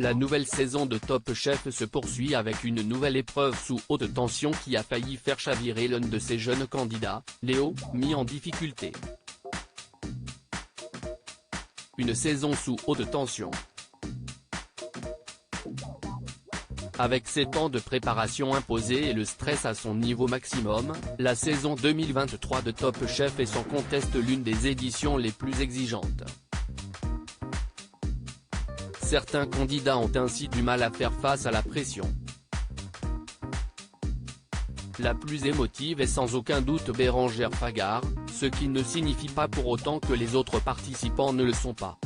La nouvelle saison de Top Chef se poursuit avec une nouvelle épreuve sous haute tension qui a failli faire chavirer l'un de ses jeunes candidats, Léo, mis en difficulté. Une saison sous haute tension. Avec ses temps de préparation imposés et le stress à son niveau maximum, la saison 2023 de Top Chef est sans conteste l'une des éditions les plus exigeantes. Certains candidats ont ainsi du mal à faire face à la pression. La plus émotive est sans aucun doute Bérengère Fagard, ce qui ne signifie pas pour autant que les autres participants ne le sont pas.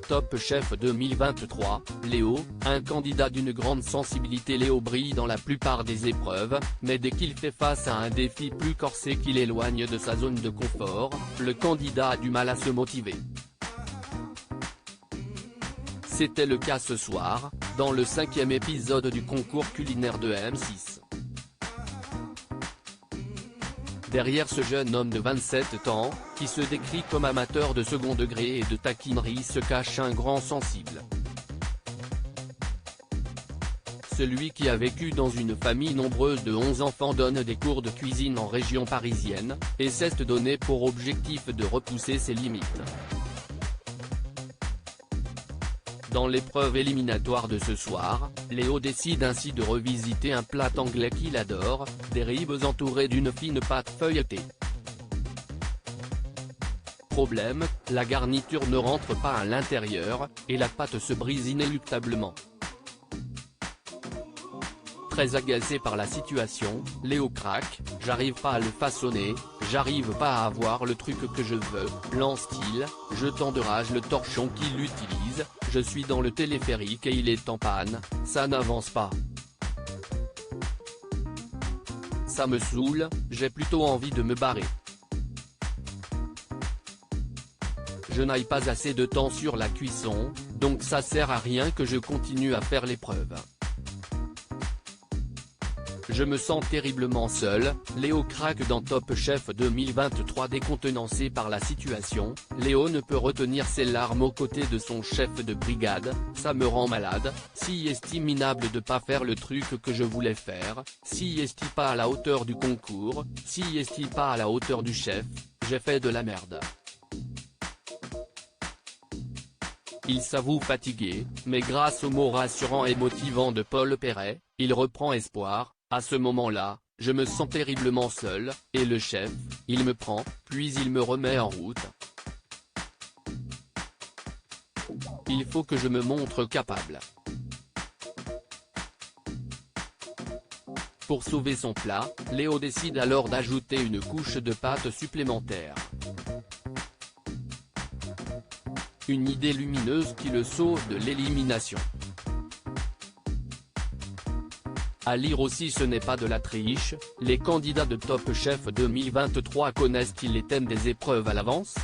Top Chef 2023, Léo, un candidat d'une grande sensibilité. Léo brille dans la plupart des épreuves, mais dès qu'il fait face à un défi plus corsé qui l'éloigne de sa zone de confort, le candidat a du mal à se motiver. C'était le cas ce soir, dans le 5e épisode du concours culinaire de M6. Derrière ce jeune homme de 27 ans, qui se décrit comme amateur de second degré et de taquinerie, se cache un grand sensible. Celui qui a vécu dans une famille nombreuse de 11 enfants donne des cours de cuisine en région parisienne, et s'est donné pour objectif de repousser ses limites. Dans l'épreuve éliminatoire de ce soir, Léo décide ainsi de revisiter un plat anglais qu'il adore, des ribs entourées d'une fine pâte feuilletée. Problème, la garniture ne rentre pas à l'intérieur, et la pâte se brise inéluctablement. Très agacé par la situation, Léo craque: « J'arrive pas à le façonner, j'arrive pas à avoir le truc que je veux », lance-t-il, jetant de rage le torchon qu'il utilise. « Je suis dans le téléphérique et il est en panne, ça n'avance pas. Ça me saoule, j'ai plutôt envie de me barrer. Je n'aille pas assez de temps sur la cuisson, donc ça sert à rien que je continue à faire l'épreuve. Je me sens terriblement seul », Léo craque dans Top Chef 2023. Décontenancé par la situation, Léo ne peut retenir ses larmes aux côtés de son chef de brigade. « Ça me rend malade, si est-il minable de pas faire le truc que je voulais faire, si est-il pas à la hauteur du concours, si est-il pas à la hauteur du chef, j'ai fait de la merde. » Il s'avoue fatigué, mais grâce aux mots rassurants et motivants de Paul Perret, il reprend espoir. « À ce moment-là, je me sens terriblement seul, et le chef, il me prend, puis il me remet en route. Il faut que je me montre capable. » Pour sauver son plat, Léo décide alors d'ajouter une couche de pâte supplémentaire. Une idée lumineuse qui le sauve de l'élimination. À lire aussi, ce n'est pas de la triche, les candidats de Top Chef 2023 connaissent-ils les thèmes des épreuves à l'avance ?